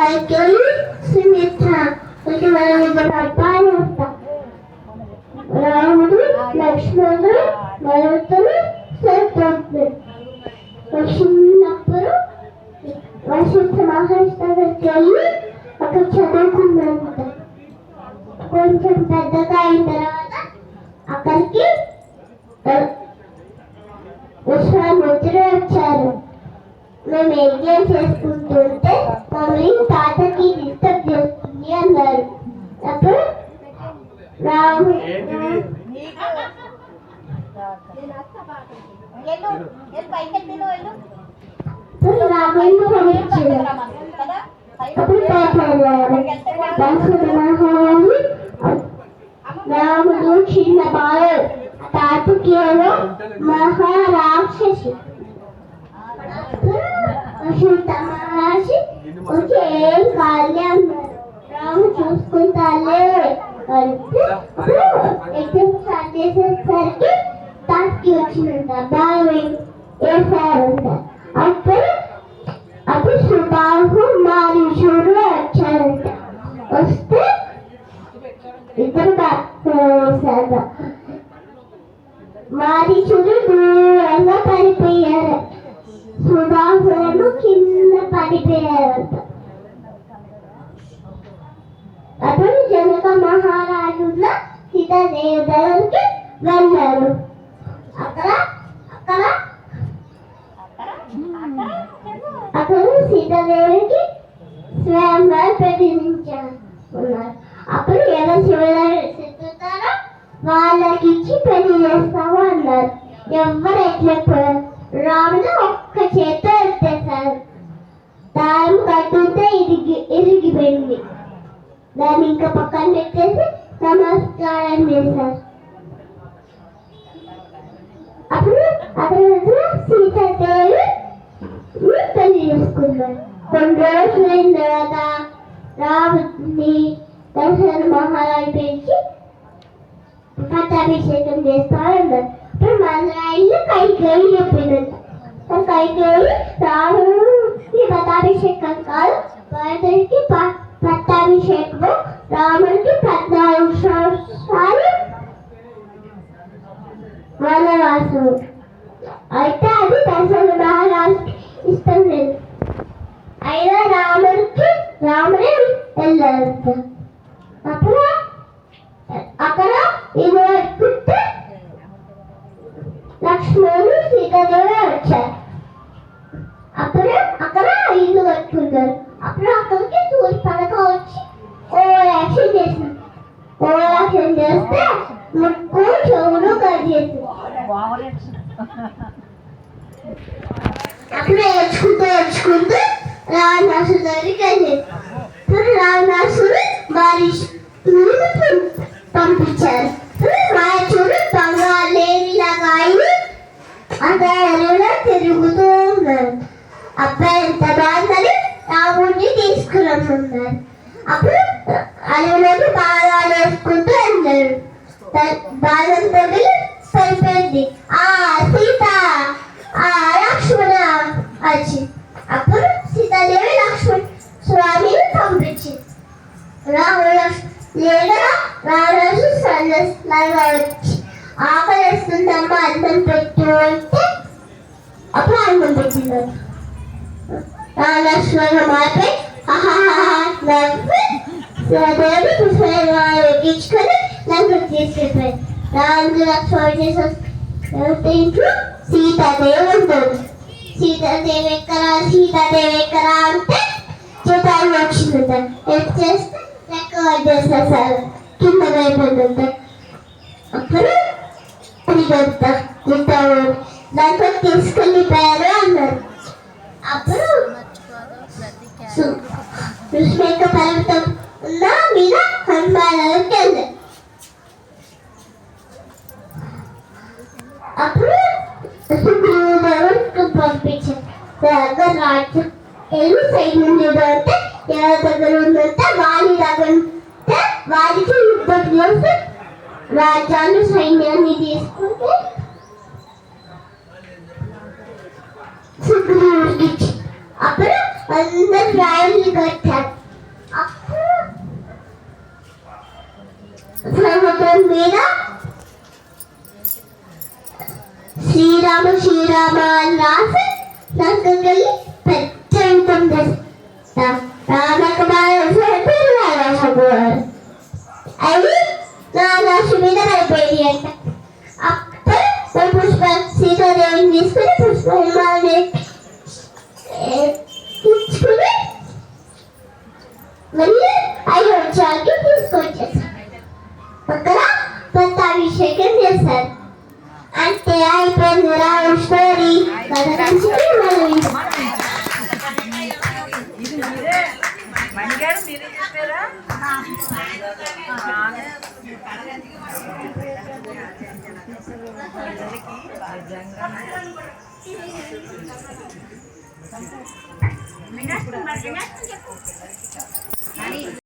కైకేయి సుమిత్ర అబ్బాయి ఉంటాం. రాముడు లక్ష్మణుడు భరతుడు శత్రుఘ్నుడు వచ్చినప్పుడు వశిష్ఠ మహర్షి దగ్గరికి వెళ్ళి అక్కడ చదువుకున్నంత కొంచెం పెద్దగా అయిన తర్వాత అక్కడికి విశ్వామిత్రుడు వచ్చారు. మేము యజ్ఞం చేసుకుంటుంటే మమ్మల్ని తాతకి డిస్టర్బ్ చేస్తుంది అన్నారు. అప్పుడు రాముడు రాముడిని పంపించారు. అప్పుడు రాముడు చిన్న బాలు తాతకేమో మహారాక్షసి మహర్షి వచ్చి ఏం కాలే అన్నారు. రాము చూసుకుంటాలే ఎగ్జామ్ స్టార్ట్ చేసేసరికి తాతకి వచ్చిందంట. బాగా వేసారంట. అప్పుడు సుబాహు మారీషుడు వచ్చారంట. వస్తే ఇద్దరు వేశారు. మారీషుడు దూరంగా పడిపోయారు. సుబాహులను కింద పడిపోయారంట. అప్పుడు జనక మహారాజుల సీతాదేవి దగ్గరికి వెళ్ళారు. అక్కడ సీతాదేవికి స్వయంవరం ప్రతినిధించారు. అప్పుడు ఎవరు శివుతారో వాళ్ళకి ఇచ్చి పెళ్లి చేస్తాము అన్నారు. ఎవరు ఎట్లా రాముడు ఒక్క చేత్తో ఎత్తేశారు. దారం కట్టుంటే ఇరిగిపోయింది. దాన్ని ఇంకా పక్కన పెట్టేసి నమస్కారం చేశారు. అప్పుడు సీతాదేవి పెళ్లి చేసుకున్నారు. కొన్ని రోజులైన తర్వాత రాముడిని దశరథ మహారాజు పిలిచి పట్టాభిషేకం చేస్తారన్నారు. ఇప్పుడు మహారాజు కైకేయి చెప్పిందంట. కైకేయి రాముడికి పట్టాభిషేకం కాదు, భరతుడికి పట్టాభిషేకము. రాముడికి 14 సంవత్సరాలు వనవాసం. అయితే అది దశరథ మహారాజుకి ఇష్టం లేదు. అయినా రాముడే వెళ్ళారు. అక్కడ ఇది పెట్టుకుంటే లక్ష్మణుడు సీతాదేవి వచ్చారు. అప్పుడు అక్కడ ఇల్లు కట్టుకున్నారు. అప్పుడు అక్కడికి సూర్య పడక వచ్చి ఓవరాక్షన్ చేసింది. ఓవరాక్షన్ చేస్తే ముక్కు చెవులు కట్ చేసింది. అప్పుడు ఏడ్చుకుంటూ రావణాసుడు దగ్గరికి వెళ్ళేది. రావణాసుడు మారీచుడిని పంపించారు. మారీచుడు బంగాళేలాగా అయి అతను తిరుగుతూ ఉన్నారు. అబ్బాయి ఎంత బాగుందని రాముడిని తీసుకురమ్మన్నారు. అప్పుడు అడవిలోకి బాగా వేసుకుంటూ వెళ్ళారు. బాదం తగిలి సరిపోయింది. సీత లక్ష్మణ వచ్చి అప్పుడు సీతాదేవి లక్ష్మణ స్వామిని పంపించింది. రావణాసు వచ్చి ఆకలి వేస్తుందమ్మా అన్నం పెట్టు అంటే అప్పుడు అన్నం పెట్టింది. రావణాశ్వర మాపై నవ్వి దేవి ఎక్కించుకొని లంకకు తీసుకెళ్ళిపోయి రాముడు లక్ష్మణుడు ఇంట్లో సీతాదేవి ఉంటుంది. సీతాదేవి ఎక్కరా అంటే చేతాలు వచ్చిందంట. ఎట్ చేస్తే లెక్క చేసేసారు. కింద అయిపోయిందంట. అప్పుడు దాంట్లో తీసుకెళ్ళిపోయారు అన్నారు. అప్పుడు ఋష్మిక పర్వతం ఉన్న మీద హనుమానానికి వెళ్ళారు. అప్పుడు సుగ్రీవుడు పంపించారు. రాజ్యం ఎల్లు సైన్యం అంటే ఎవరి దగ్గర ఉందంటే వారి దగ్గర ఉంటే వారికి యుద్ధం చేసి రాజ్యాన్ని సైన్యాన్ని తీసుకుంటే సుగ్రీవుడికి అప్పుడు అందరు రాయల్ని కట్టారు. మీద శ్రీరామ శ్రీరామ అని రాసి సంకకెళ్ళి పెద్ద యుద్ధం చేస్తా. రామక పేరు రామకుమార్ అవి రాక్షసు మీద అయిపోయింది అంట. అప్పుడు పుష్ప సీతాదేవిని తీసుకుని పుష్ప విమానాన్ని తెచ్చుకుని మళ్ళీ అయోధ్యకి తీసుకొచ్చేసారు. అక్కడ పట్టాభిషేకం చేశారు. అంటే అయిపోయింది రామ స్టోరీ. కథ నచ్చింది మనం